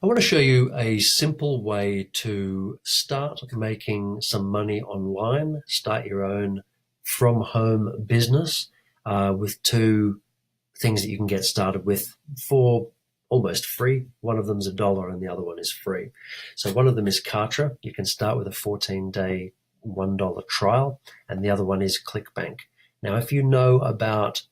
I want to show you a simple way to start making some money online, start your own from home business with two things that you can get started with for almost free. One of them is $1 and the other one is free. So one of them is Kartra. You can start with a 14-day $1 trial, and the other one is Clickbank. Now, if you know about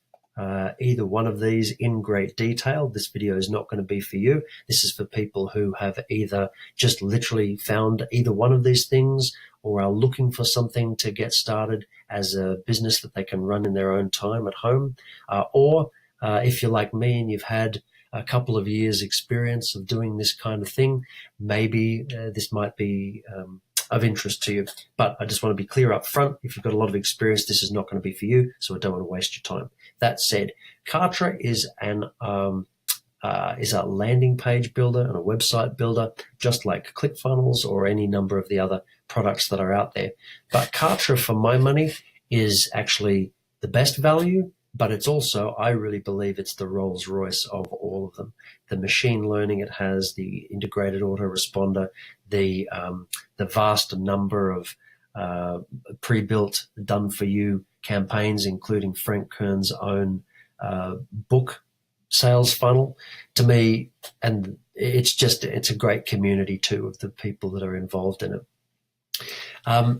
either one of these in great detail, this video is not going to be for you. This is for people who have either just literally found either one of these things or are looking for something to get started as a business that they can run in their own time at home, or if you're like me and you've had a couple of years experience of doing this kind of thing, maybe this might be of interest to you. But I just want to be clear up front, if you've got a lot of experience, this is not going to be for you, so I don't want to waste your time. That said, Kartra is a landing page builder and a website builder, just like ClickFunnels or any number of the other products that are out there. But Kartra, for my money, is actually the best value, but it's also, I really believe it's the Rolls Royce of all of them. The machine learning it has, the integrated autoresponder, the vast number of pre-built, done-for-you campaigns, including Frank Kern's own book sales funnel, to me, and it's a great community too of the people that are involved in it.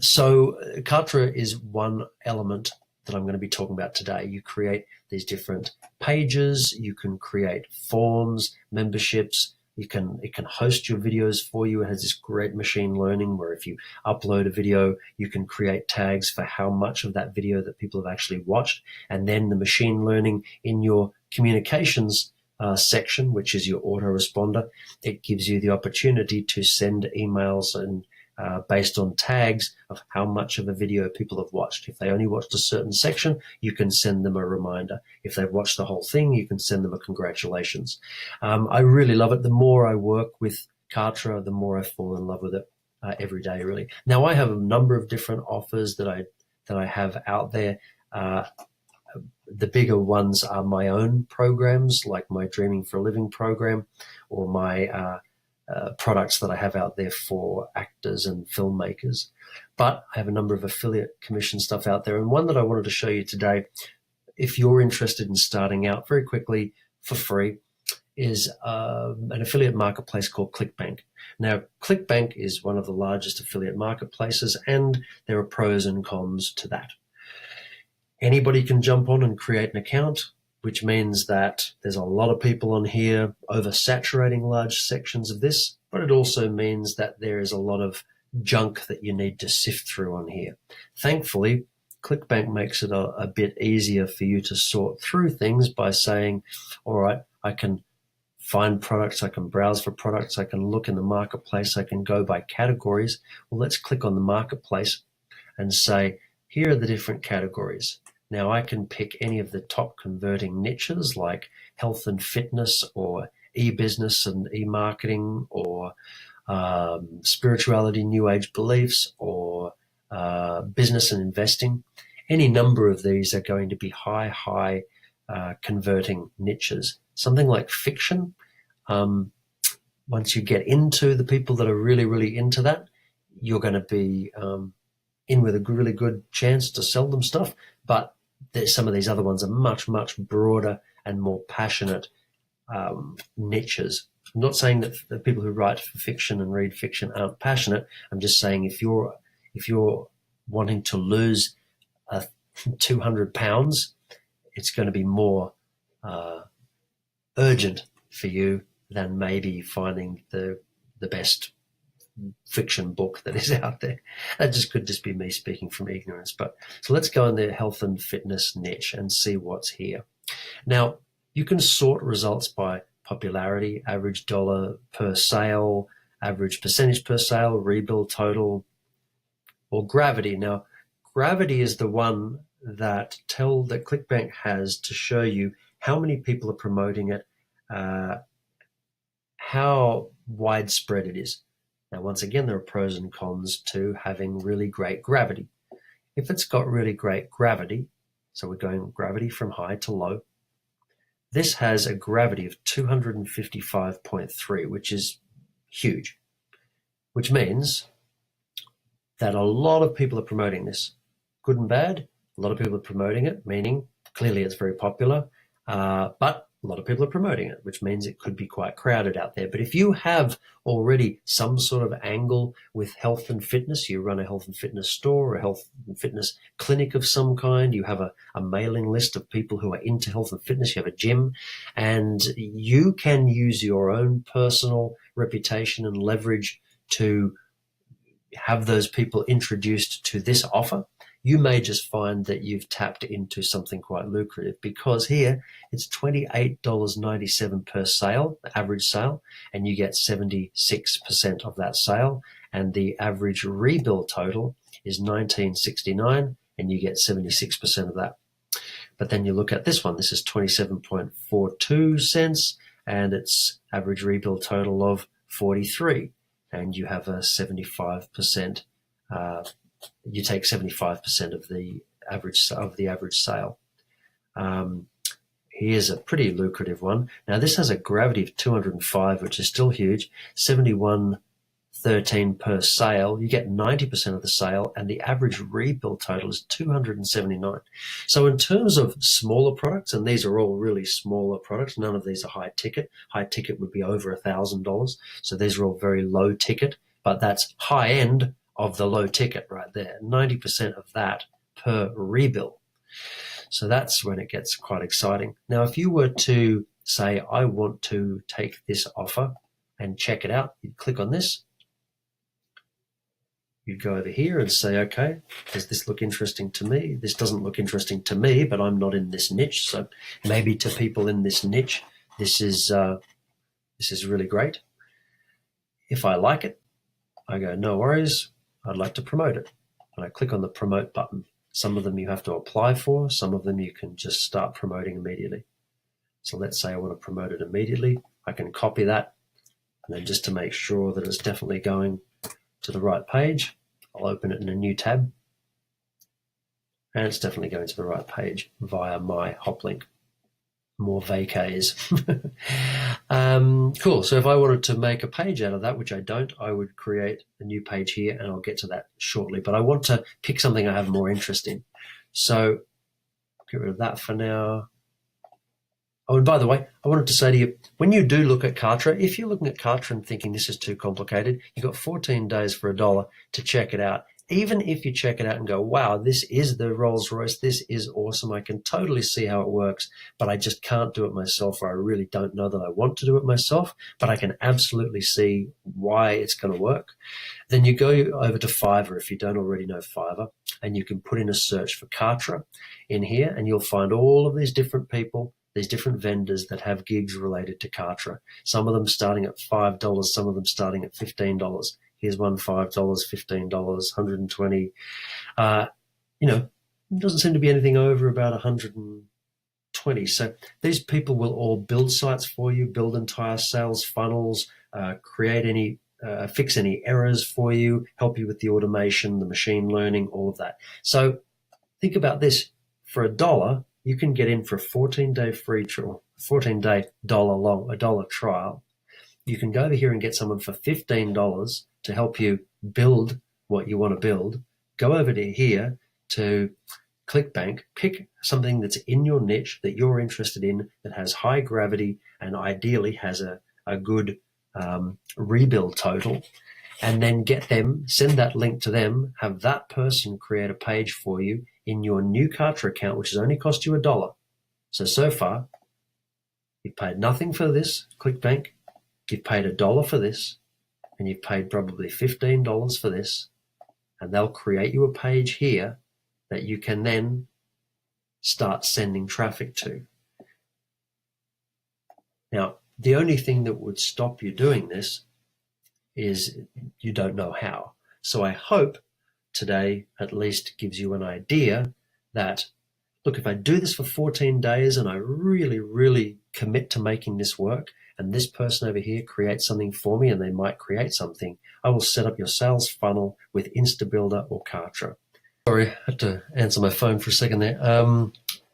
So Kartra is one element that I'm going to be talking about today. You create these different pages, you can create forms, memberships, it can host your videos for you. It has this great machine learning where if you upload a video, you can create tags for how much of that video that people have actually watched. And then the machine learning in your communications section, which is your autoresponder, it gives you the opportunity to send emails and based on tags of how much of a video people have watched. If they only watched a certain section, you can send them a reminder. If they've watched the whole thing, you can send them a congratulations. I really love it. The more I work with Kartra, the more I fall in love with it every day, really. Now, I have a number of different offers that I have out there. The bigger ones are my own programs, like my Dreaming for a Living program, or my products that I have out there for actors and filmmakers. But I have a number of affiliate commission stuff out there. And one that I wanted to show you today, if you're interested in starting out very quickly for free, is an affiliate marketplace called Clickbank. Now, Clickbank is one of the largest affiliate marketplaces, and there are pros and cons to that. Anybody can jump on and create an account, which means that there's a lot of people on here oversaturating large sections of this, but it also means that there is a lot of junk that you need to sift through on here. Thankfully, Clickbank makes it a bit easier for you to sort through things by saying, all right, I can find products, I can browse for products, I can look in the marketplace, I can go by categories. Well, let's click on the marketplace and say, here are the different categories. Now, I can pick any of the top converting niches like health and fitness, or e-business and e-marketing, or spirituality, new age beliefs, or business and investing. Any number of these are going to be high converting niches. Something like fiction, once you get into the people that are really, really into that, you're going to be in with a really good chance to sell them stuff. But some of these other ones are much, much broader and more passionate niches. I'm not saying that the people who write for fiction and read fiction aren't passionate. I'm just saying if you're wanting to lose 200 pounds, it's going to be more urgent for you than maybe finding the best fiction book that is out there. That could just be me speaking from ignorance. But so let's go in the health and fitness niche and see what's here. Now, you can sort results by popularity, average dollar per sale, average percentage per sale, rebuild total, or gravity. Now, gravity is the one that Clickbank has to show you how many people are promoting it, how widespread it is. Now, once again, there are pros and cons to having really great gravity. If it's got really great gravity, so we're going gravity from high to low, this has a gravity of 255.3, which is huge, which means that a lot of people are promoting this. Good and bad, a lot of people are promoting it, meaning clearly it's very popular, but a lot of people are promoting it, which means it could be quite crowded out there. But if you have already some sort of angle with health and fitness, you run a health and fitness store, a health and fitness clinic of some kind, you have a mailing list of people who are into health and fitness, you have a gym, and you can use your own personal reputation and leverage to have those people introduced to this offer, you may just find that you've tapped into something quite lucrative, because here it's $28.97 per sale, the average sale, and you get 76% of that sale. And the average rebill total is $19.69, and you get 76% of that. But then you look at this one, this is 27.42 cents, and its average rebill total of 43, and you have a 75%, you take 75% of the average sale. Here's a pretty lucrative one. Now this has a gravity of 205, which is still huge. 71.13 per sale. You get 90% of the sale, and the average rebill total is 279. So in terms of smaller products, and these are all really smaller products, none of these are high ticket. High ticket would be over $1,000. So these are all very low ticket, but that's high end of the low ticket right there. 90% of that per rebill. So that's when it gets quite exciting. Now, if you were to say, I want to take this offer and check it out, you'd click on this. You'd go over here and say, okay, does this look interesting to me? This doesn't look interesting to me, but I'm not in this niche. So maybe to people in this niche, this is really great. If I like it, I go, no worries, I'd like to promote it. And I click on the promote button. Some of them you have to apply for. Some of them you can just start promoting immediately. So let's say I want to promote it immediately. I can copy that. And then just to make sure that it's definitely going to the right page, I'll open it in a new tab. And it's definitely going to the right page via my hop link. More vacays. Cool. So if I wanted to make a page out of that, which I don't, I would create a new page here, and I'll get to that shortly. But I want to pick something I have more interest in. So get rid of that for now. Oh, and by the way, I wanted to say to you, when you do look at Kartra, if you're looking at Kartra and thinking this is too complicated, you've got 14 days for $1 to check it out. Even if you check it out and go, wow, this is the Rolls Royce, this is awesome, I can totally see how it works, but I just can't do it myself, or I really don't know that I want to do it myself, but I can absolutely see why it's going to work. Then you go over to Fiverr if you don't already know Fiverr, and you can put in a search for Kartra in here, and you'll find all of these different people, these different vendors that have gigs related to Kartra. Some of them starting at $5, some of them starting at $15. Here's one, $5, $15, $120. It doesn't seem to be anything over about 120. So these people will all build sites for you, build entire sales funnels, fix any errors for you, help you with the automation, the machine learning, all of that. So think about this. For $1, you can get in for a 14-day free trial, 14-day $1 trial. You can go over here and get someone for $15 to help you build what you want to build. Go over to here to ClickBank, pick something that's in your niche that you're interested in, that has high gravity and ideally has a good rebill total, and then get them, send that link to them, have that person create a page for you in your new Kartra account, which has only cost you $1. So far, you've paid nothing for this, ClickBank. You've paid $1 for this, and you've paid probably $15 for this, and they'll create you a page here that you can then start sending traffic to. Now, the only thing that would stop you doing this is you don't know how. So I hope today at least gives you an idea that, look, if I do this for 14 days and I really, really commit to making this work, and this person over here creates something for me, and they might create something, I will set up your sales funnel with InstaBuilder or Kartra. Sorry, I had to answer my phone for a second there.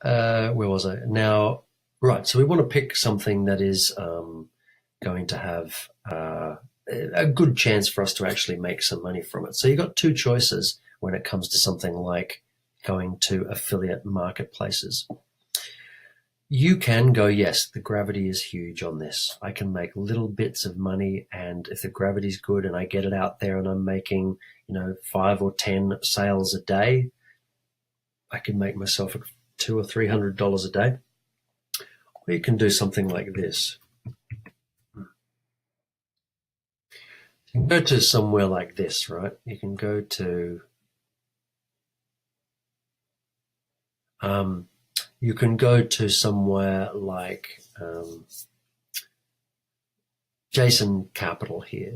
Where was I? Now, right, so we want to pick something that is going to have a good chance for us to actually make some money from it. So you've got two choices when it comes to something like going to affiliate marketplaces. You can go, yes, the gravity is huge on this. I can make little bits of money, and if the gravity's good and I get it out there and I'm making, 5 or 10 sales a day, I can make myself $200 or $300 a day. Or you can do something like this. You can go to somewhere like this, right? You can go to somewhere like Jason Capital here,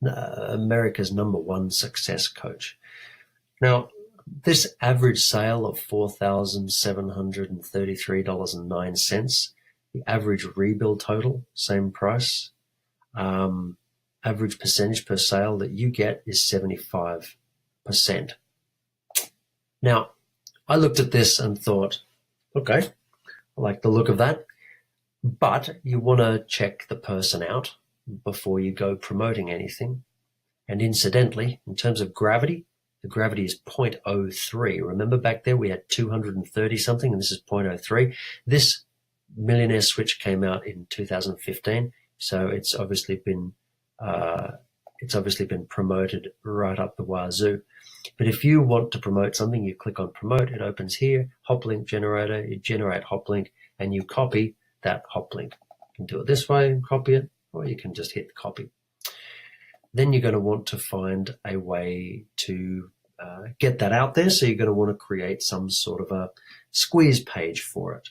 America's #1 success coach. Now, this average sale of $4,733.09, the average rebuild total, same price, average percentage per sale that you get is 75%. Now, I looked at this and thought, okay, I like the look of that, but you want to check the person out before you go promoting anything. And incidentally, in terms of gravity, the gravity is 0.03. Remember back there we had 230 something, and this is 0.03. This Millionaire Switch came out in 2015, so it's obviously been promoted right up the wazoo. But if you want to promote something, you click on promote, it opens here, hop link generator, you generate hop link, and you copy that hop link. You can do it this way and copy it, or you can just hit copy. Then you're going to want to find a way to get that out there. So you're going to want to create some sort of a squeeze page for it.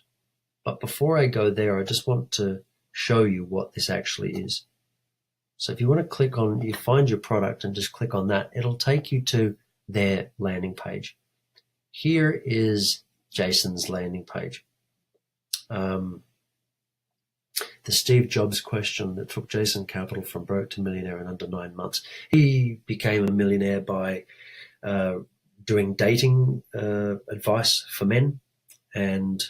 But before I go there, I just want to show you what this actually is. So if you want to click on, you find your product and just click on that, it'll take you to their landing page. Here is Jason's landing page. The Steve Jobs question that took Jason Capital from broke to millionaire in under 9 months. He became a millionaire by doing dating advice for men. And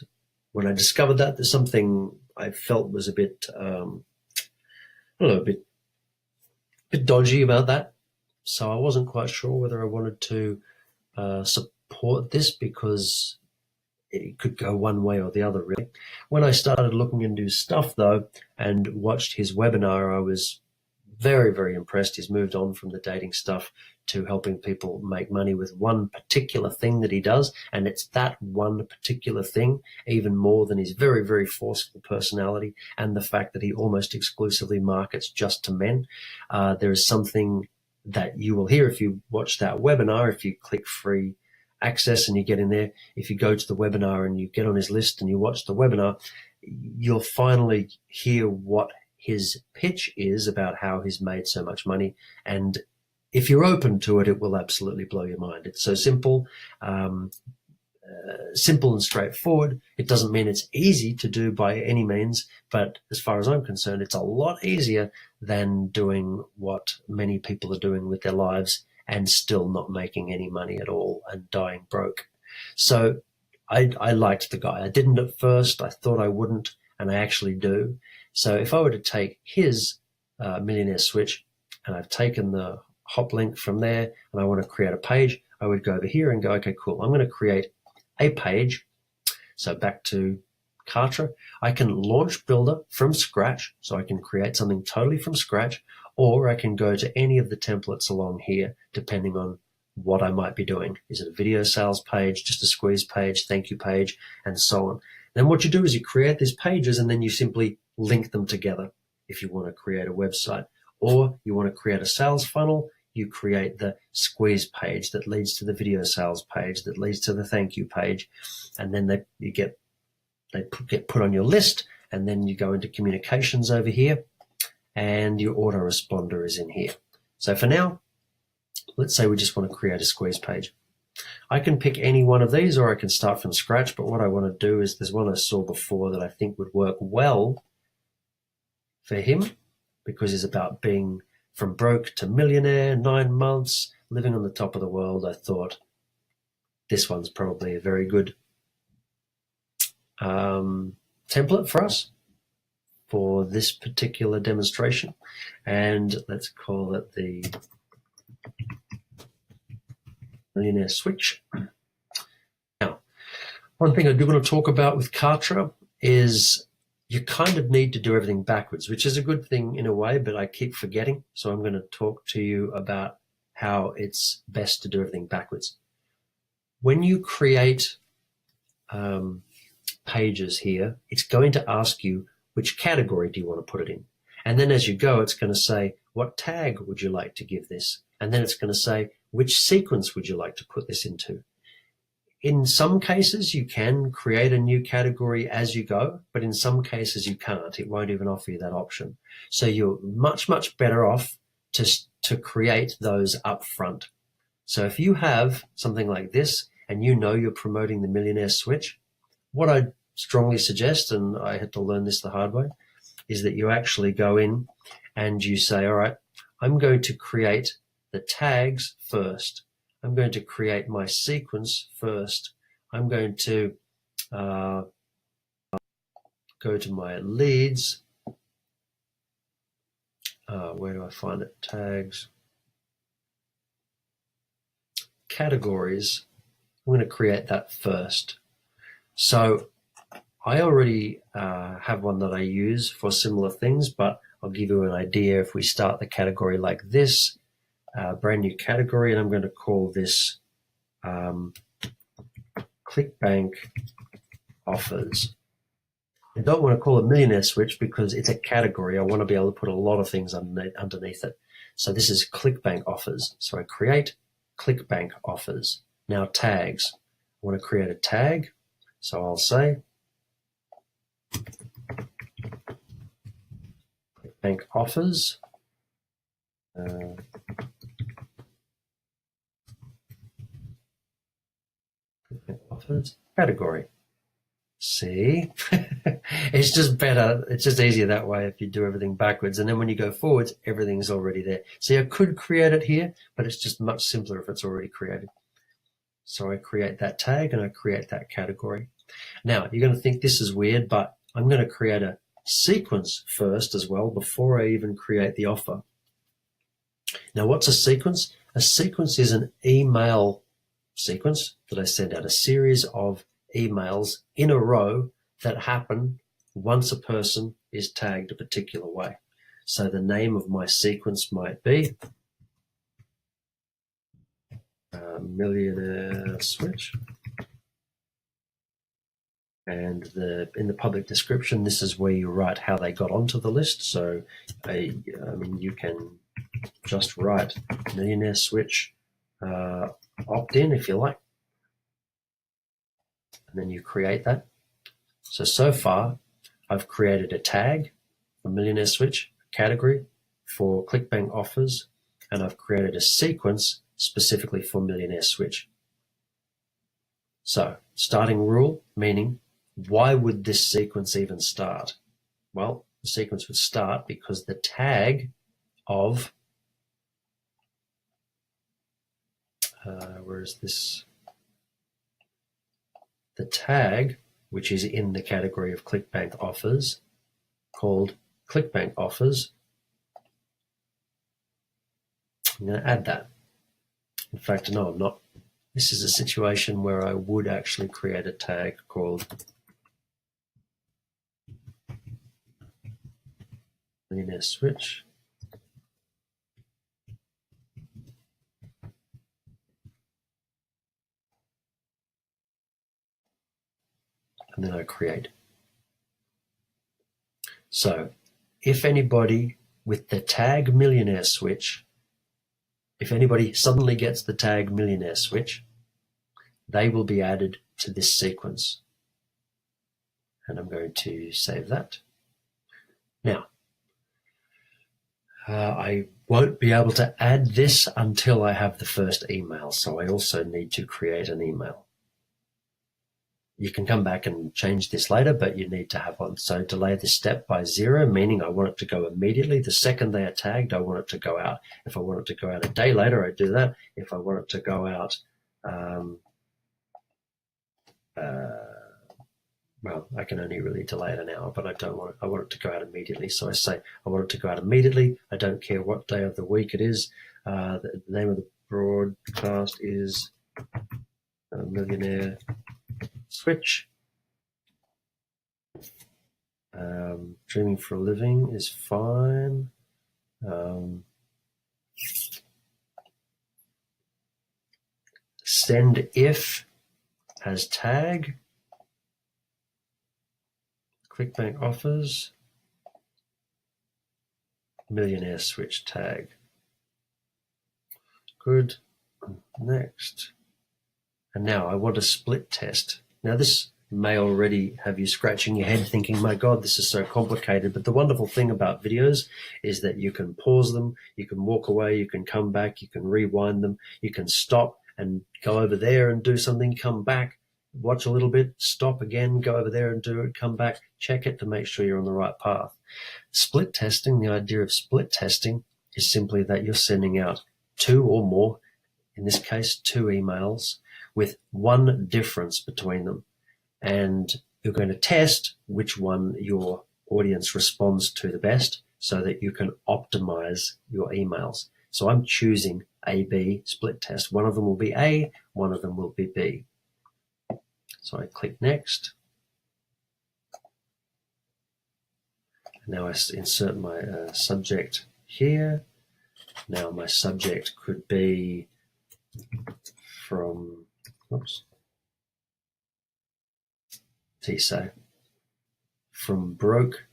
when I discovered that, there's something I felt was a bit, a bit dodgy about that. So I wasn't quite sure whether I wanted to support this, because it could go one way or the other, really. When I started looking into his stuff, though, and watched his webinar, I was very, very impressed. He's moved on from the dating stuff to helping people make money with one particular thing that he does, and it's that one particular thing, even more than his very, very forceful personality and the fact that he almost exclusively markets just to men. There is something that you will hear if you watch that webinar, if you click free access and you get in there. If you go to the webinar and you get on his list and you watch the webinar, you'll finally hear what his pitch is about how he's made so much money. And if you're open to it, it will absolutely blow your mind. It's so simple, simple and straightforward. It doesn't mean it's easy to do by any means, but as far as I'm concerned, it's a lot easier than doing what many people are doing with their lives and still not making any money at all and dying broke. So I liked the guy. I didn't at first. I thought I wouldn't, and I actually do. So if I were to take his Millionaire Switch, and I've taken the hop link from there, and I want to create a page, I would go over here and go, okay, cool. I'm going to create a page. So back to Kartra, I can launch Builder from scratch. So I can create something totally from scratch, or I can go to any of the templates along here, depending on what I might be doing. Is it a video sales page, just a squeeze page, thank you page, and so on. Then what you do is you create these pages, and then you simply link them together if you want to create a website. Or you want to create a sales funnel, you create the squeeze page that leads to the video sales page, that leads to the thank you page, and then they get put on your list, and then you go into communications over here, and your autoresponder is in here. So for now, let's say we just want to create a squeeze page. I can pick any one of these, or I can start from scratch, but what I want to do is, there's one I saw before that I think would work well for him, because it's about being from broke to millionaire, 9 months, living on the top of the world. I thought this one's probably a very good template for us. for this particular demonstration, and let's call it the millionaire switch. Now, one thing I do want to talk about with Kartra is you kind of need to do everything backwards, which is a good thing in a way, but I keep forgetting. So I'm going to talk to you about how it's best to do everything backwards. When you create pages here, it's going to ask you which category do you want to put it in. And then as you go, it's going to say, what tag would you like to give this? And then it's going to say, which sequence would you like to put this into? In some cases, you can create a new category as you go, but in some cases you can't. It won't even offer you that option. So you're much, much better off to create those up front. So if you have something like this and you know you're promoting the millionaire switch, what I strongly suggest, and I had to learn this the hard way, is that you actually go in and you say, all right, I'm going to create the tags first. I'm going to create my sequence first. I'm going to go to my leads. Where do I find it? Tags. Categories. I'm going to create that first. So I already have one that I use for similar things, but I'll give you an idea. If we start the category like this, brand new category, and I'm going to call this Clickbank offers. I don't want to call it millionaire switch because it's a category. I want to be able to put a lot of things underneath it. So this is Clickbank offers. So I create Clickbank offers. Now tags. I want to create a tag. So I'll say Clickbank offers. Offers category. See, it's just better. It's just easier that way if you do everything backwards. And then when you go forwards, everything's already there. See, I could create it here, but it's just much simpler if it's already created. So I create that tag and I create that category. Now, you're going to think this is weird, but I'm going to create a sequence first as well before I even create the offer. Now, what's a sequence? A sequence is an email sequence that I send out, a series of emails in a row that happen once a person is tagged a particular way. So the name of my sequence might be millionaire switch. And in the public description, this is where you write how they got onto the list. So you can just write millionaire switch opt-in if you like. And then you create that. So far, I've created a tag for millionaire switch, a category for Clickbank offers, and I've created a sequence specifically for millionaire switch. So starting rule, meaning why would this sequence even start? Well, the sequence would start because the tag of, where is this? The tag, which is in the category of Clickbank offers, called Clickbank offers. I'm going to add that. In fact, no, I'm not. This is a situation where I would actually create a tag called millionaire switch. And then I create. So if anybody with the tag millionaire switch, if anybody suddenly gets the tag millionaire switch, they will be added to this sequence. And I'm going to save that. Now, I won't be able to add this until I have the first email. So I also need to create an email. You can come back and change this later, but you need to have one. So delay this step by 0, meaning I want it to go immediately. The second they are tagged, I want it to go out. If I want it to go out a day later, I do that. If I want it to go out well, I can only really delay it an hour, but I want it to go out immediately. So I say, I want it to go out immediately. I don't care what day of the week it is. The name of the broadcast is Millionaire Switch. Dreaming for a living is fine. Send if as tag. Clickbank offers. Millionaire switch tag. Good. Next. And now I want a split test. Now this may already have you scratching your head thinking, my God, this is so complicated. But the wonderful thing about videos is that you can pause them, you can walk away, you can come back, you can rewind them, you can stop and go over there and do something, come back, watch a little bit, stop again, go over there and do it, come back, check it to make sure you're on the right path. Split testing, the idea of split testing is simply that you're sending out 2 or more, in this case 2 emails, with one difference between them. And you're going to test which one your audience responds to the best so that you can optimize your emails. So I'm choosing A-B split test. One of them will be A, one of them will be B. So I click next. Now I insert my subject here. Now my subject could be from, from broke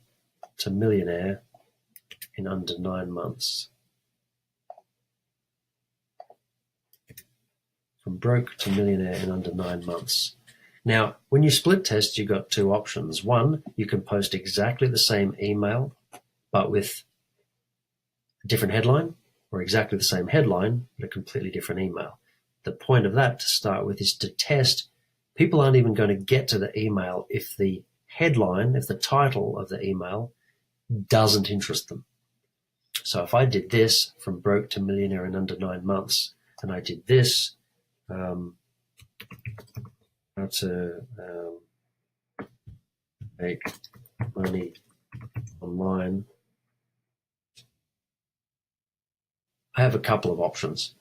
to millionaire in under 9 months. From broke to millionaire in under 9 months. Now, when you split test, you've got 2 options. One, you can post exactly the same email, but with a different headline, or exactly the same headline, but a completely different email. The point of that to start with is to test. People aren't even going to get to the email if the headline, if the title of the email doesn't interest them. So if I did this, from broke to millionaire in under 9 months, and I did this, how to make money online, I have a couple of options.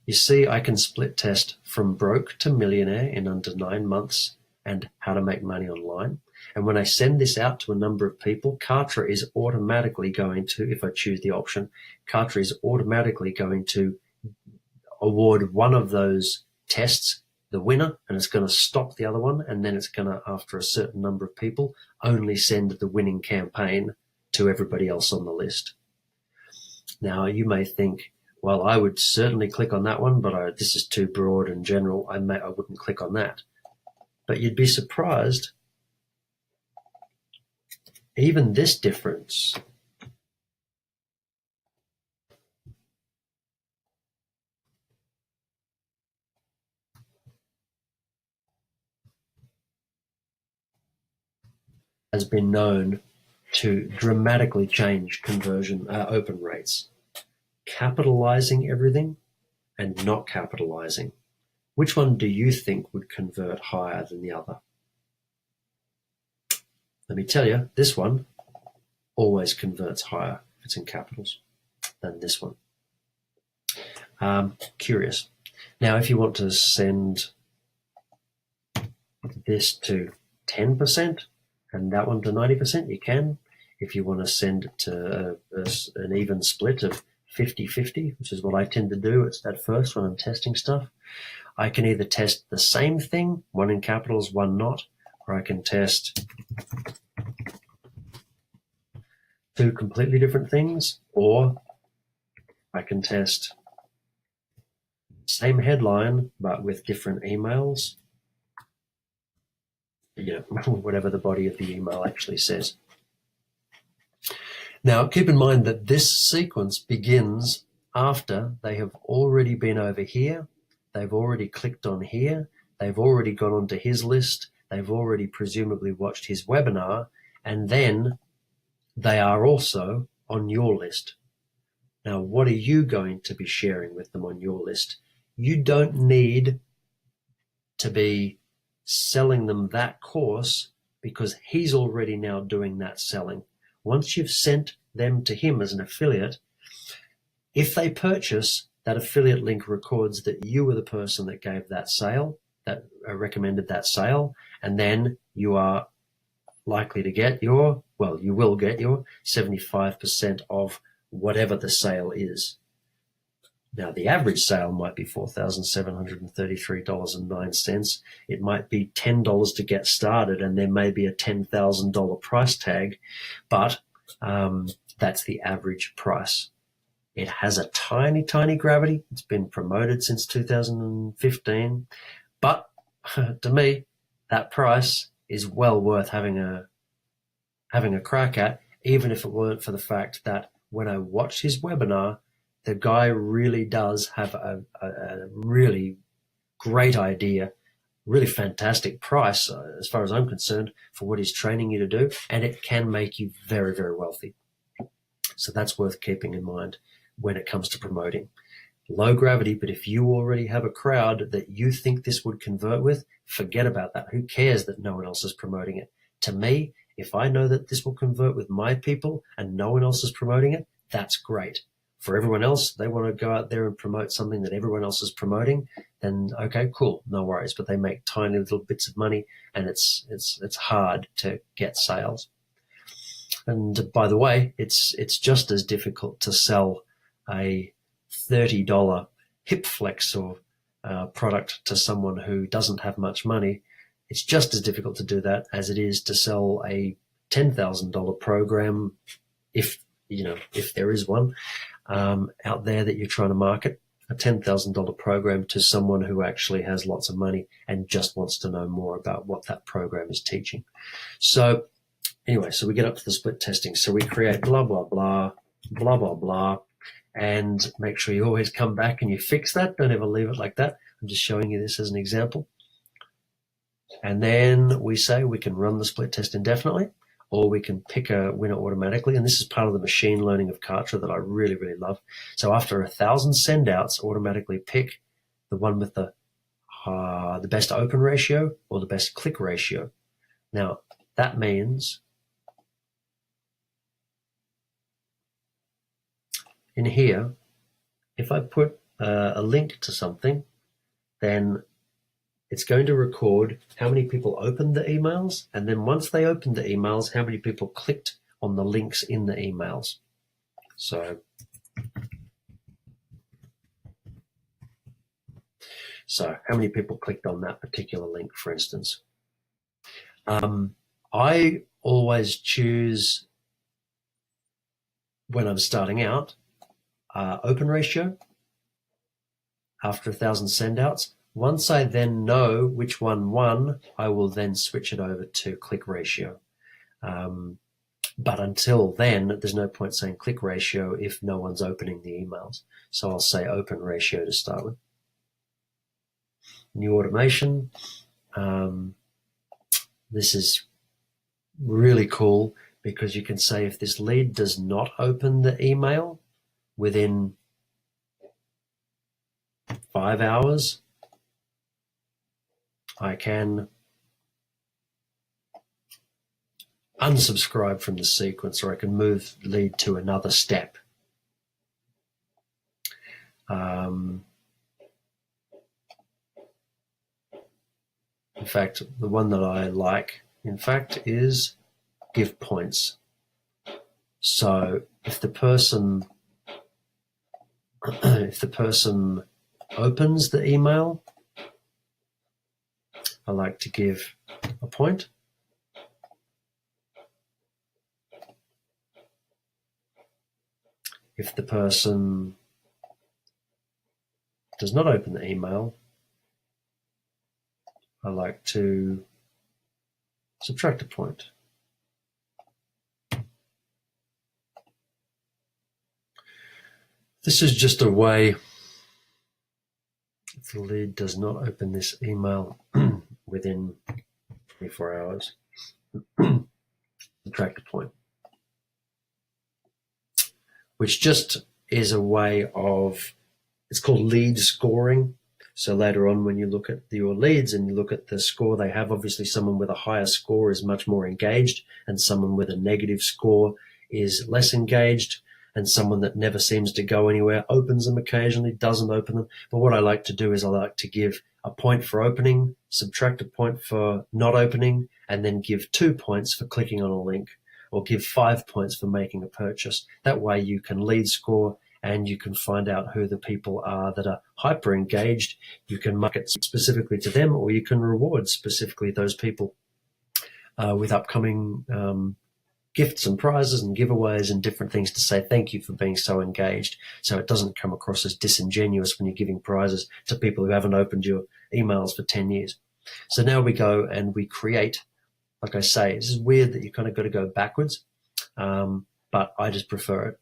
You see, I can split test from broke to millionaire in under 9 months and how to make money online. And when I send this out to a number of people, Kartra is automatically going to, if I choose the option, Kartra is automatically going to award one of those tests the winner, and it's going to stop the other one, and then it's going to, after a certain number of people, only send the winning campaign to everybody else on the list. Now, you may think, well, I would certainly click on that one, but this is too broad and general. I wouldn't click on that. But you'd be surprised, even this difference has been known to dramatically change conversion open rates. Capitalizing everything and not capitalizing. Which one do you think would convert higher than the other? Let me tell you, this one always converts higher if it's in capitals than this one. Curious. Now, if you want to send this to 10% and that one to 90%, you can. If you want to send it to an even split of 50-50, which is what I tend to do, it's that first when I'm testing stuff, I can either test the same thing, one in capitals, one not, or I can test 2 completely different things, or I can test same headline but with different emails, whatever the body of the email actually says. Now, keep in mind that this sequence begins after they have already been over here, they've already clicked on here, they've already gone onto his list, they've already presumably watched his webinar, and then they are also on your list. Now, what are you going to be sharing with them on your list? You don't need to be selling them that course because he's already now doing that selling. Once you've sent them to him as an affiliate, if they purchase, that affiliate link records that you were the person that gave that sale, that recommended that sale, and then you are likely to get you will get your 75% of whatever the sale is. Now, the average sale might be $4,733.09. It might be $10 to get started, and there may be a $10,000 price tag, but that's the average price. It has a tiny, tiny gravity. It's been promoted since 2015, but to me, that price is well worth having a crack at, even if it weren't for the fact that when I watched his webinar, the guy really does have a really great idea, really fantastic price, as far as I'm concerned, for what he's training you to do, and it can make you very, very wealthy. So that's worth keeping in mind when it comes to promoting. Low gravity, but if you already have a crowd that you think this would convert with, forget about that. Who cares that no one else is promoting it? To me, if I know that this will convert with my people and no one else is promoting it, that's great. For everyone else, they want to go out there and promote something that everyone else is promoting, then okay, cool, no worries. But they make tiny little bits of money, and it's hard to get sales. And by the way, it's just as difficult to sell a $30 hip flexor product to someone who doesn't have much money. It's just as difficult to do that as it is to sell a $10,000 program, if there is one out there that you're trying to market, a $10,000 program to someone who actually has lots of money and just wants to know more about what that program is teaching. So anyway, so we get up to the split testing. So we create blah, blah, blah, blah, blah, blah, and make sure you always come back and you fix that. Don't ever leave it like that. I'm just showing you this as an example. And then we say we can run the split test indefinitely, or we can pick a winner automatically. And this is part of the machine learning of Kartra that I really, really love. So after 1,000 send-outs, automatically pick the one with the best open ratio or the best click ratio. Now, that means in here, if I put a link to something, then it's going to record how many people opened the emails, and then once they opened the emails, how many people clicked on the links in the emails. So how many people clicked on that particular link, for instance. I always choose, when I'm starting out, open ratio after 1,000 send-outs. Once I then know which one won, I will then switch it over to click ratio. But until then, there's no point saying click ratio if no one's opening the emails. So I'll say open ratio to start with. New automation. This is really cool because you can say if this lead does not open the email within 5 hours, I can unsubscribe from the sequence, or I can move the lead to another step. In fact, the one that I like, is give points. So if the person opens the email, I like to give a point. If the person does not open the email, I like to subtract a point. This is just a way, if the lead does not open this email within 24 hours, subtract a point, which just is a way of, it's called lead scoring. So later on, when you look at your leads and you look at the score they have, obviously someone with a higher score is much more engaged, and someone with a negative score is less engaged, and someone that never seems to go anywhere opens them occasionally, doesn't open them. But what I like to do is I like to give a point for opening, subtract a point for not opening, and then give 2 points for clicking on a link, or give 5 points for making a purchase. That way you can lead score and you can find out who the people are that are hyper engaged. You can market specifically to them, or you can reward specifically those people with upcoming gifts and prizes and giveaways and different things to say thank you for being so engaged, so it doesn't come across as disingenuous when you're giving prizes to people who haven't opened your emails for 10 years. So now we go and we create, like I say, this is weird that you kind of got to go backwards, but I just prefer it.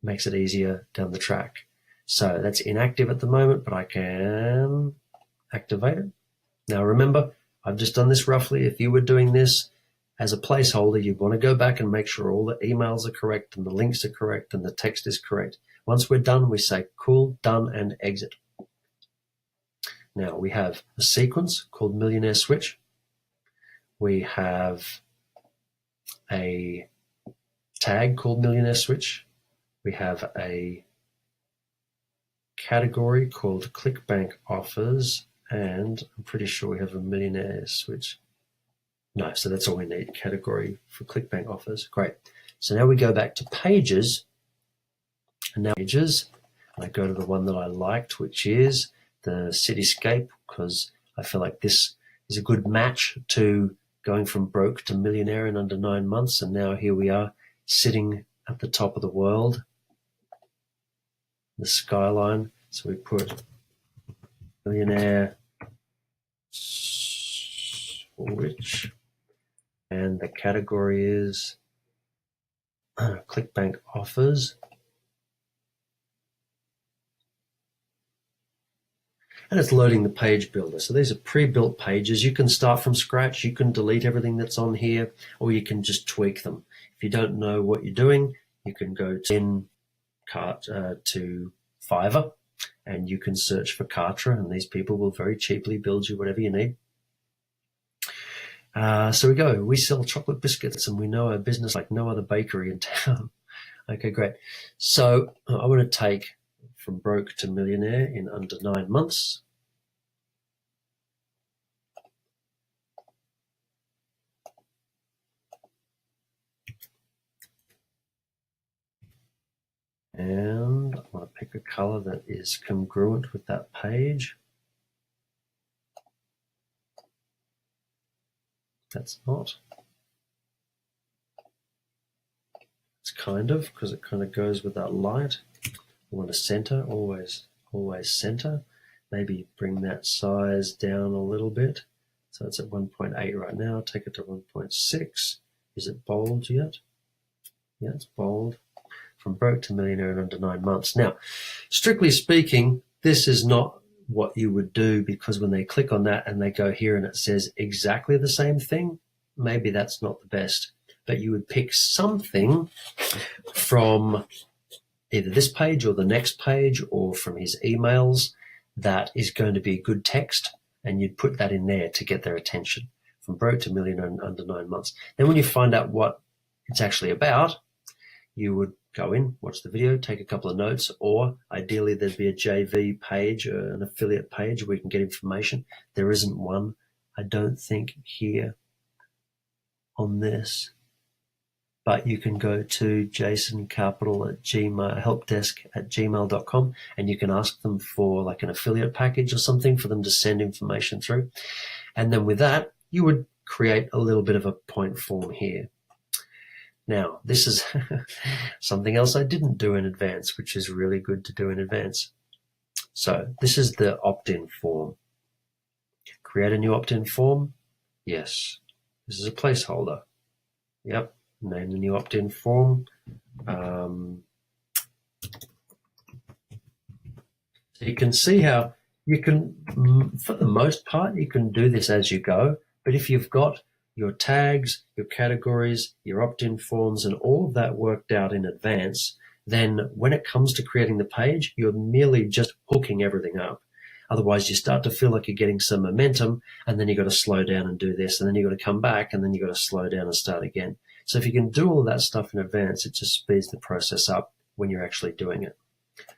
Makes it easier down the track. So that's inactive at the moment, but I can activate it. Now remember, I've just done this roughly. If you were doing this as a placeholder, you want to go back and make sure all the emails are correct and the links are correct and the text is correct. Once we're done, we say cool, done, and exit. Now we have a sequence called Millionaire Switch. We have a tag called Millionaire Switch. We have a category called Clickbank Offers, and I'm pretty sure we have a Millionaire Switch. No, so that's all we need, category for Clickbank Offers. Great. So now we go back to pages, and now pages, and I go to the one that I liked, which is the Cityscape, because I feel like this is a good match to going from broke to millionaire in under 9 months. And now here we are sitting at the top of the world, the skyline. So we put millionaire switch, and the category is Clickbank Offers. And it's loading the page builder. So these are pre-built pages. You can start from scratch. You can delete everything that's on here, or you can just tweak them. If you don't know what you're doing, you can go to Fiverr, and you can search for Kartra, and these people will very cheaply build you whatever you need. So we go. We sell chocolate biscuits, and we know our business like no other bakery in town. Okay, great. So I want to take from broke to millionaire in under 9 months. And I want to pick a color that is congruent with that page. That's not. It's kind of, because it kind of goes with that light. I want to center, always center. Maybe bring that size down a little bit. So it's at 1.8 right now. Take it to 1.6. Is it bold yet? Yeah, it's bold. From broke to millionaire in under 9 months. Now, strictly speaking, this is not what you would do, because when they click on that and they go here and it says exactly the same thing, maybe that's not the best. But you would pick something from either this page or the next page or from his emails that is going to be good text, and you'd put that in there to get their attention. From broke to millionaire in under 9 months. Then when you find out what it's actually about, you would go in, watch the video, take a couple of notes, or ideally there'd be a JV page or an affiliate page where you can get information. There isn't one, I don't think, here on this. But you can go to helpdesk@gmail.com, and you can ask them for like an affiliate package or something for them to send information through. And then with that, you would create a little bit of a point form here. Now, this is something else I didn't do in advance, which is really good to do in advance. So this is the opt-in form. Create a new opt-in form. Yes. This is a placeholder. Yep. Name the new opt-in form. So you can see how you can, for the most part, you can do this as you go. But if you've got your tags, your categories, your opt-in forms, and all of that worked out in advance, then when it comes to creating the page, you're merely just hooking everything up. Otherwise, you start to feel like you're getting some momentum, and then you've got to slow down and do this, and then you've got to come back, and then you've got to slow down and start again. So if you can do all that stuff in advance, it just speeds the process up when you're actually doing it.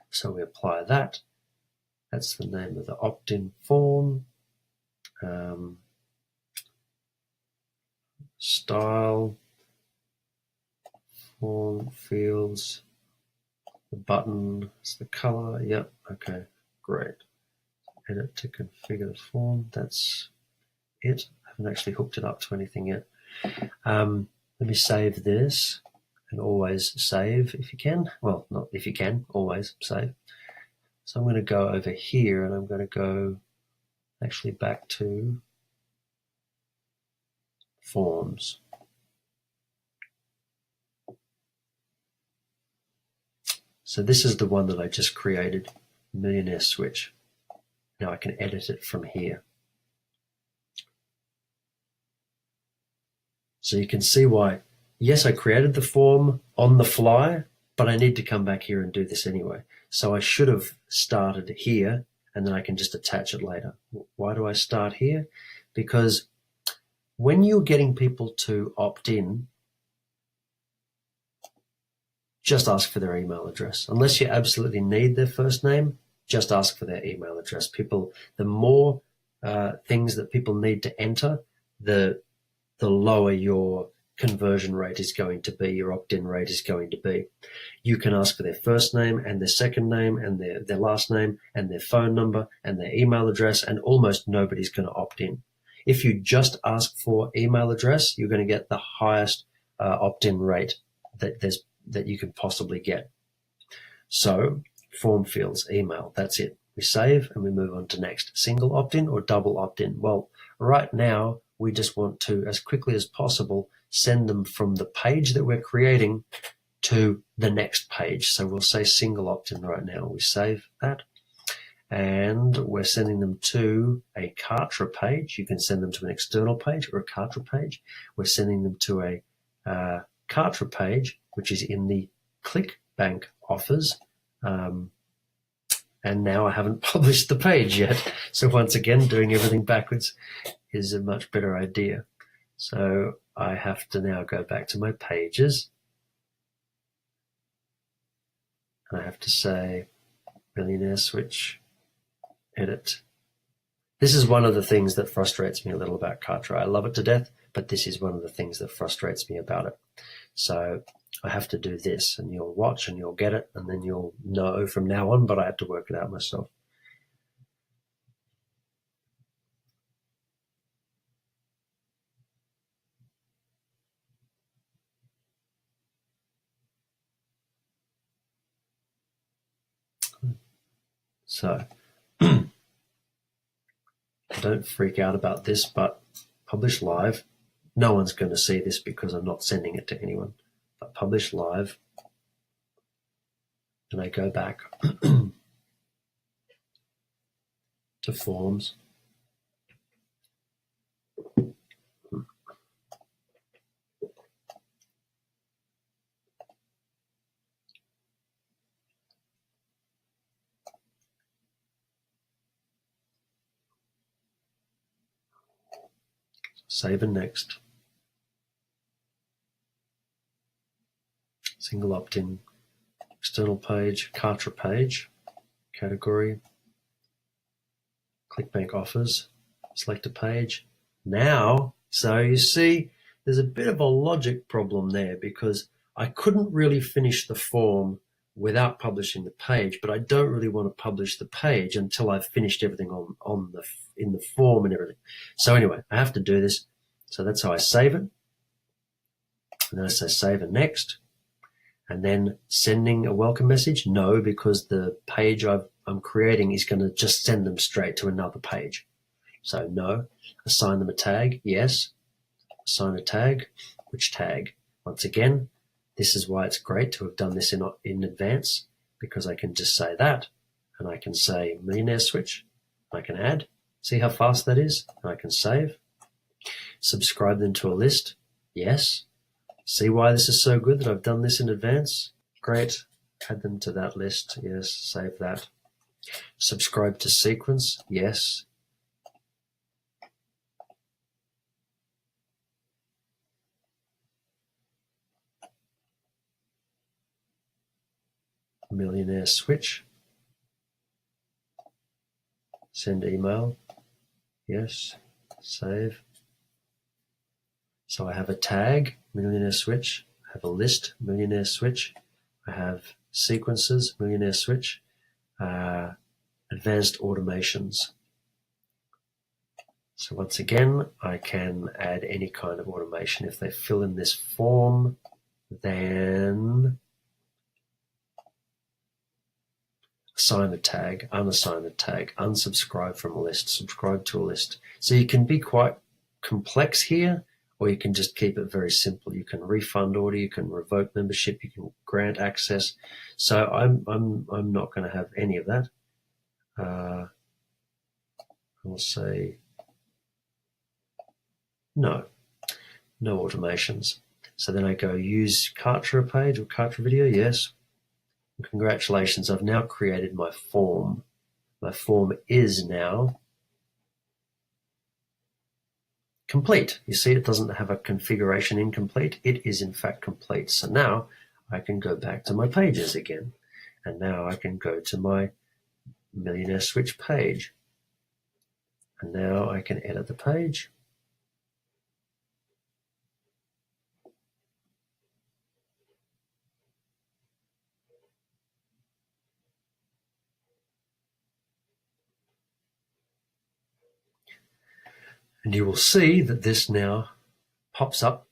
So we apply that. That's the name of the opt-in form. Style, form, fields, the button, it's the color. Yep, okay, great. Edit to configure the form. That's it. I haven't actually hooked it up to anything yet. Let me save this, and always save if you can. Well, not if you can, always save. So I'm going to go over here, and I'm going to go actually back to forms. So this is the one that I just created, Millionaire Switch. Now I can edit it from here. So you can see why, yes, I created the form on the fly, but I need to come back here and do this anyway. So I should have started here, and then I can just attach it later. Why do I start here? Because when you're getting people to opt in, just ask for their email address. Unless you absolutely need their first name, just ask for their email address. People, the more things that people need to enter, the lower your conversion rate is going to be, your opt-in rate is going to be. You can ask for their first name and their second name and their last name and their phone number and their email address, and almost nobody's going to opt in. If you just ask for email address, you're going to get the highest opt-in rate that you can possibly get. So form fields, email, that's it. We save and we move on to next. Single opt-in or double opt-in? Well, right now we just want to, as quickly as possible, send them from the page that we're creating to the next page. So we'll say single opt-in right now. We save that. And we're sending them to a Kartra page. You can send them to an external page or a Kartra page. We're sending them to a Kartra page, which is in the ClickBank offers. And now I haven't published the page yet. So once again, doing everything backwards is a much better idea. So I have to now go back to my pages. And I have to say, Millionaire Switch, edit. This is one of the things that frustrates me a little about Kartra. I love it to death, but this is one of the things that frustrates me about it. So I have to do this, and you'll watch and you'll get it, and then you'll know from now on, but I have to work it out myself. So don't freak out about this, but publish live. No one's going to see this because I'm not sending it to anyone. But publish live, and I go back to forms. Save and next. Single opt-in, external page, Kartra page, category, ClickBank offers, select a page. Now, so you see, there's a bit of a logic problem there because I couldn't really finish the form without publishing the page, but I don't really want to publish the page until I've finished everything in the form and everything. So anyway, I have to do this. So that's how I save it. And then I say save and next. And then sending a welcome message? No, because the page I'm creating is going to just send them straight to another page. So no. Assign them a tag? Yes. Assign a tag? Which tag? Once again, this is why it's great to have done this in advance, because I can just say that, and I can say Millionaire Switch. I can add. See how fast that is? And I can save. Subscribe them to a list? Yes. See why this is so good that I've done this in advance? Great. Add them to that list. Yes, save that. Subscribe to sequence, yes. Millionaire switch. Send email, yes. Save. So I have a tag, millionaire switch. I have a list, millionaire switch. I have sequences, millionaire switch. Advanced automations. So once again, I can add any kind of automation. If they fill in this form, then assign a tag, unassign a tag, unsubscribe from a list, subscribe to a list. So you can be quite complex here, or you can just keep it very simple. You can refund order, you can revoke membership, you can grant access. So I'm not going to have any of that. I'll say no automations. So then I go use Kartra page or Kartra video, yes. And congratulations, I've now created my form. My form is now complete. You see, it doesn't have a configuration incomplete. It is in fact complete. So now I can go back to my pages again. And now I can go to my Millionaire Switch page. And now I can edit the page. And you will see that this now pops up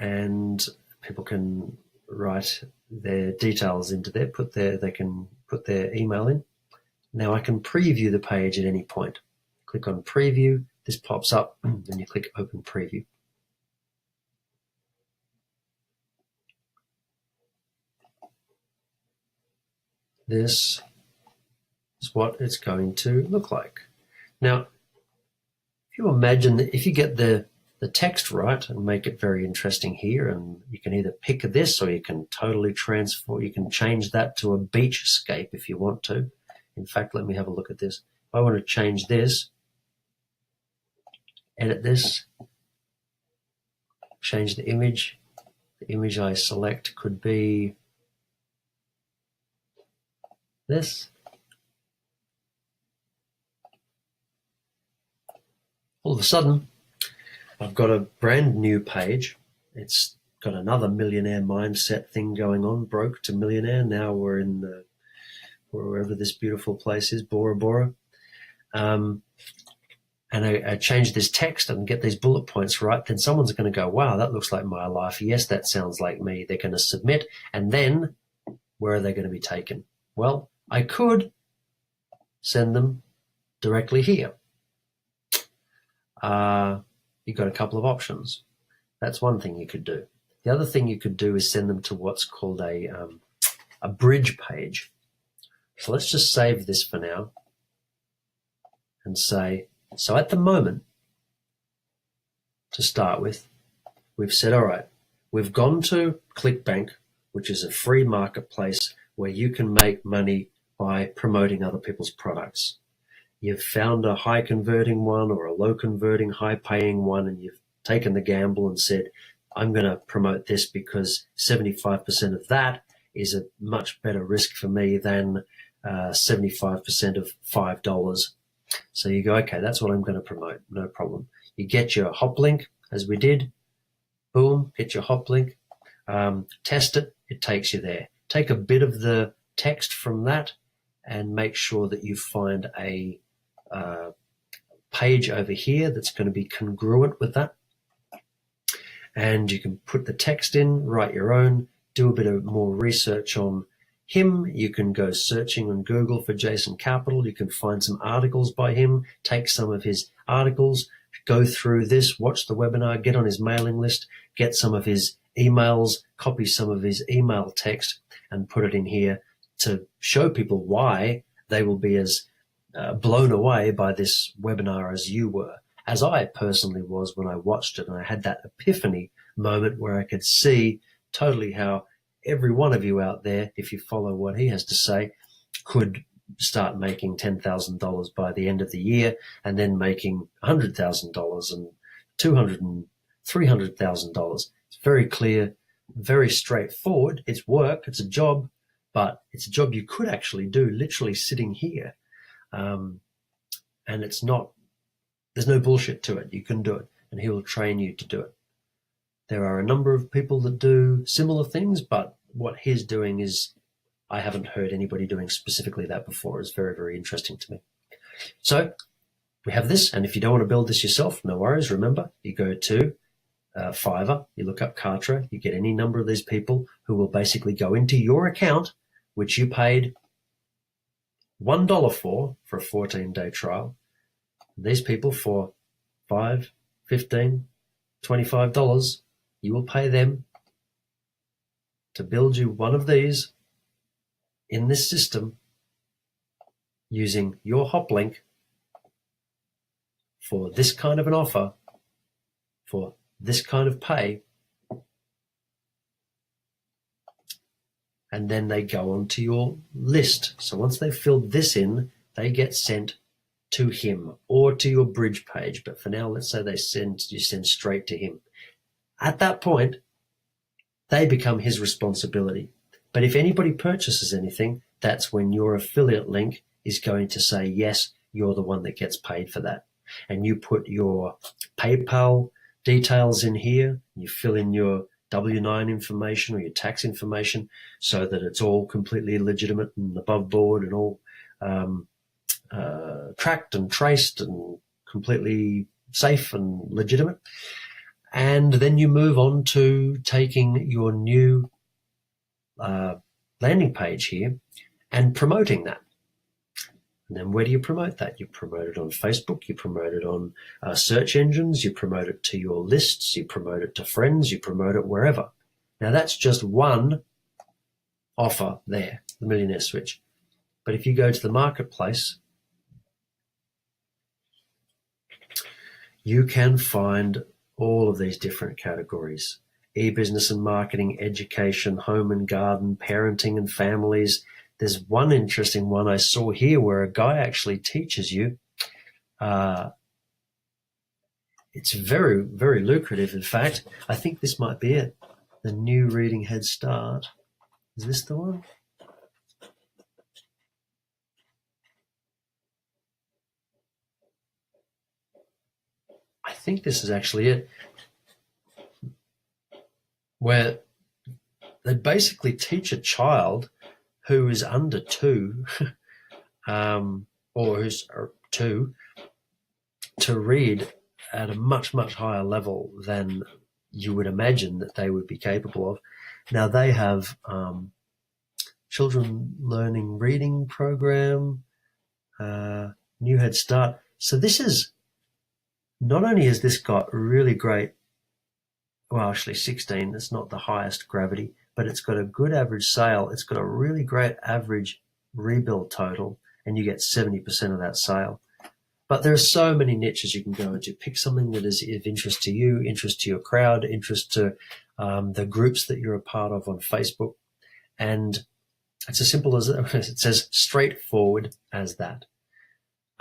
and people can write their details into there, they can put their email in. Now I can preview the page at any point. Click on preview, this pops up, then you click open preview. This is what it's going to look like. Now, if you imagine that if you get the text right and make it very interesting here, and you can either pick this or you can totally transform, you can change that to a beachscape if you want to. In fact, let me have a look at this. If I want to change this, edit this, change the image I select could be this. All of a sudden, I've got a brand new page. It's got another millionaire mindset thing going on, broke to millionaire. Now we're in wherever this beautiful place is, Bora Bora. And I change this text and get these bullet points right, then someone's going to go, wow, that looks like my life. Yes, that sounds like me. They're going to submit. And then where are they going to be taken? Well, I could send them directly here. You've got a couple of options. That's one thing you could do. The other thing you could do is send them to what's called a bridge page. So let's just save this for now and say, so at the moment, to start with, we've said, all right, we've gone to ClickBank, which is a free marketplace where you can make money by promoting other people's products. You've found a high converting one or a low converting, high paying one, and you've taken the gamble and said, I'm going to promote this because 75% of that is a much better risk for me than 75% of $5. So you go, okay, that's what I'm going to promote, no problem. You get your hop link, as we did, boom, hit your hop link, test it, it takes you there. Take a bit of the text from that and make sure that you find a page over here that's going to be congruent with that. And you can put the text in, write your own, do a bit of more research on him. You can go searching on Google for Jason Capital. You can find some articles by him, take some of his articles, go through this, watch the webinar, get on his mailing list, get some of his emails, copy some of his email text and put it in here to show people why they will be as blown away by this webinar as you were, as I personally was when I watched it. And I had that epiphany moment where I could see totally how every one of you out there, if you follow what he has to say, could start making $10,000 by the end of the year, and then making $100,000 and $200,000 and $300,000. It's very clear, very straightforward. It's work, it's a job, but it's a job you could actually do literally sitting here. And it's not, there's no bullshit to it. You can do it, and he will train you to do it. There are a number of people that do similar things, but what he's doing is, I haven't heard anybody doing specifically that before. It's very, very interesting to me. So we have this, and if you don't want to build this yourself, no worries. Remember, you go to Fiverr, you look up Kartra, you get any number of these people who will basically go into your account, which you paid $1 for a 14-day trial. These people for $5, $15, $25, you will pay them to build you one of these in this system using your hop link for this kind of an offer, for this kind of pay, and then they go onto your list. So once they've filled this in, they get sent to him or to your bridge page. But for now, let's say you send straight to him. At that point, they become his responsibility. But if anybody purchases anything, that's when your affiliate link is going to say, yes, you're the one that gets paid for that. And you put your PayPal details in here, you fill in your W-9 information or your tax information so that it's all completely legitimate and above board and all tracked and traced and completely safe and legitimate. And then you move on to taking your new landing page here and promoting that. And then where do you promote that? You promote it on Facebook, you promote it on search engines, you promote it to your lists, you promote it to friends, you promote it wherever. Now that's just one offer there, the Millionaire Switch. But if you go to the marketplace, you can find all of these different categories: e-business and marketing, education, home and garden, parenting and families. There's one interesting one I saw here where a guy actually teaches you. It's very, very lucrative. In fact, I think this might be it. The new Reading Head Start. Is this the one? I think this is actually it. Where they basically teach a child who is under 2, or who's 2, to read at a much, much higher level than you would imagine that they would be capable of. Now they have children learning reading program, New Head Start. So this is, not only has this got really great, well, actually 16, it's not the highest gravity, but it's got a good average sale. It's got a really great average rebuild total, and you get 70% of that sale. But there are so many niches you can go into. Pick something that is of interest to you, interest to your crowd, interest to the groups that you're a part of on Facebook. And it's as simple as it says, straightforward as that.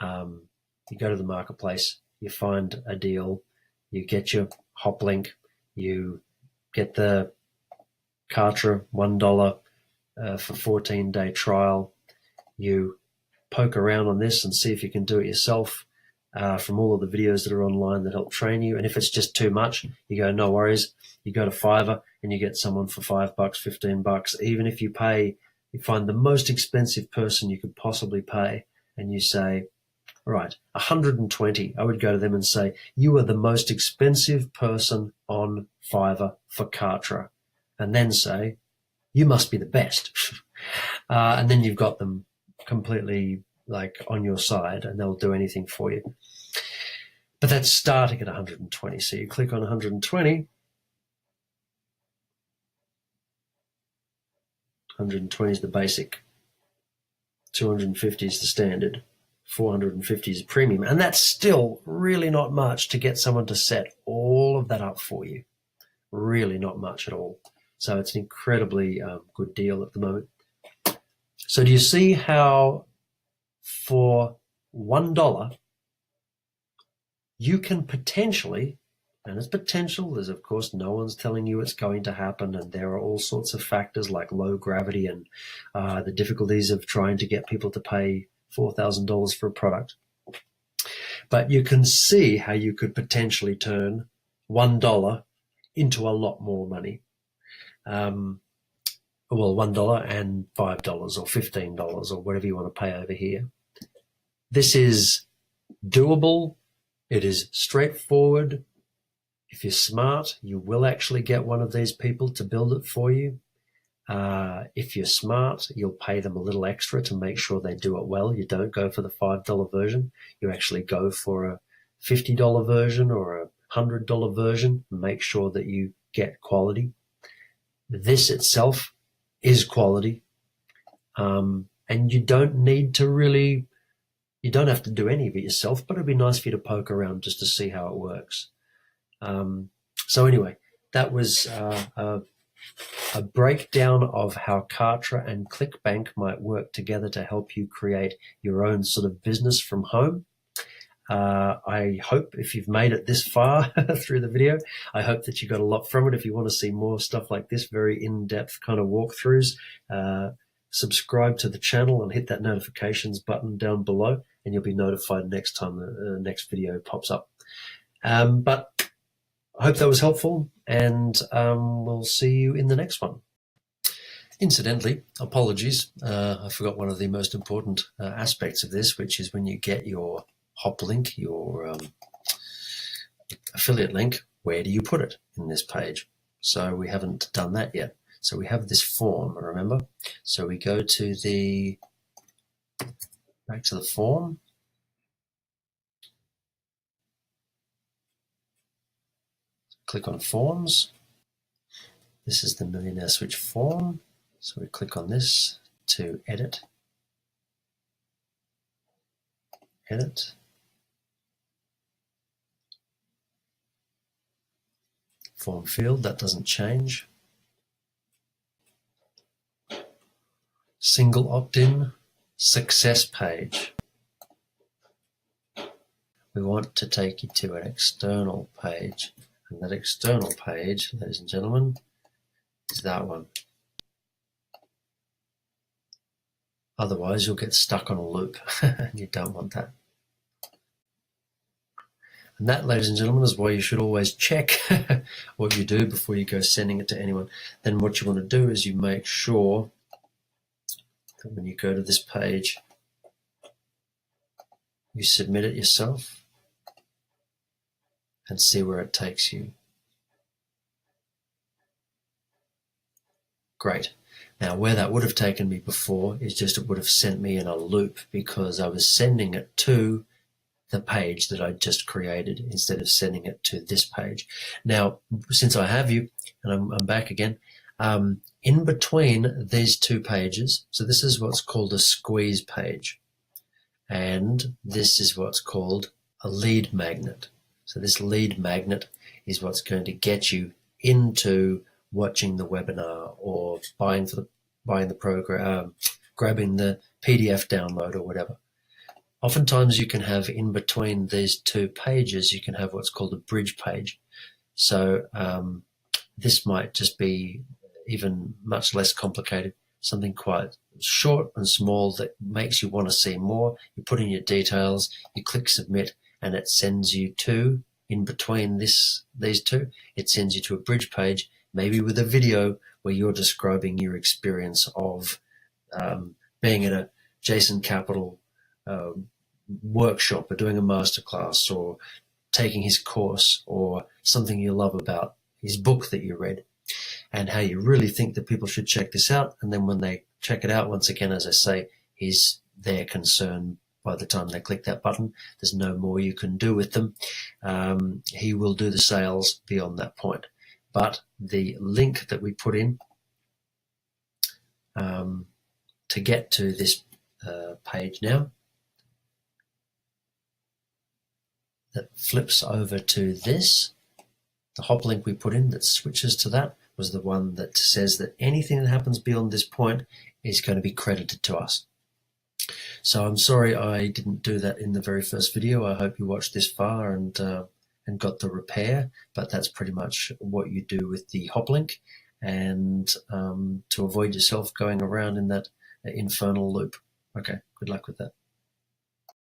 You go to the marketplace, you find a deal, you get your hop link, you get the Kartra $1 for 14-day trial. You poke around on this and see if you can do it yourself from all of the videos that are online that help train you. And if it's just too much, you go, no worries. You go to Fiverr and you get someone for $5, $15. Even if you find the most expensive person you could possibly pay, and you say, all right, 120. I would go to them and say, you are the most expensive person on Fiverr for Kartra. And then say, you must be the best. And then you've got them completely like on your side, and they'll do anything for you. But that's starting at 120. So you click on 120. 120 is the basic. 250 is the standard. 450 is premium. And that's still really not much to get someone to set all of that up for you. Really not much at all. So it's an incredibly good deal at the moment. So do you see how for $1, you can potentially, and it's potential, there's of course no one's telling you it's going to happen, and there are all sorts of factors like low gravity and the difficulties of trying to get people to pay $4,000 for a product. But you can see how you could potentially turn $1 into a lot more money. Well, $1 and $5 or $15 or whatever you want to pay over here. This is doable. It is straightforward. If you're smart, you will actually get one of these people to build it for you. If you're smart, you'll pay them a little extra to make sure they do it well. You don't go for the $5 version. You actually go for a $50 version or a $100 version and make sure that you get quality. This itself is quality. And you don't need to really, you don't have to do any of it yourself, but it'd be nice for you to poke around just to see how it works. So anyway, that was a breakdown of how Kartra and Clickbank might work together to help you create your own sort of business from home. I hope if you've made it this far through the video, I hope that you got a lot from it. If you want to see more stuff like this, very in-depth kind of walkthroughs, subscribe to the channel and hit that notifications button down below, and you'll be notified next time the next video pops up. But I hope that was helpful, and we'll see you in the next one. Incidentally, apologies, I forgot one of the most important aspects of this, which is when you get your hop link, your affiliate link, where do you put it in this page? So we haven't done that yet. So we have this form, remember? So we go to back to the form. Click on Forms. This is the Millionaire Switch form. So we click on this to edit. Edit. Form field, that doesn't change. Single opt-in, success page. We want to take you to an external page. And that external page, ladies and gentlemen, is that one. Otherwise, you'll get stuck on a loop, and you don't want that. And that, ladies and gentlemen, is why you should always check what you do before you go sending it to anyone. Then what you want to do is you make sure that when you go to this page, you submit it yourself and see where it takes you. Great. Now, where that would have taken me before is just it would have sent me in a loop because I was sending it to the page that I just created instead of sending it to this page. Now, since I have you, and I'm back again, in between these two pages, so this is what's called a squeeze page, and this is what's called a lead magnet. So this lead magnet is what's going to get you into watching the webinar or buying the program, grabbing the PDF download or whatever. Oftentimes you can have in between these two pages, you can have what's called a bridge page. So this might just be even much less complicated, something quite short and small that makes you want to see more. You put in your details, you click submit, and it sends you to, in between these two, it sends you to a bridge page, maybe with a video where you're describing your experience of being at a Jason Capital workshop or doing a masterclass or taking his course or something you love about his book that you read and how you really think that people should check this out. And then when they check it out, once again, as I say, is their concern by the time they click that button. There's no more you can do with them. He will do the sales beyond that point. But the link that we put in to get to this page now, that flips over to this, the hop link we put in that switches to that was the one that says that anything that happens beyond this point is going to be credited to us. So I'm sorry I didn't do that in the very first video. I hope you watched this far and got the repair, but that's pretty much what you do with the hop link, and to avoid yourself going around in that infernal loop. Okay, good luck with that.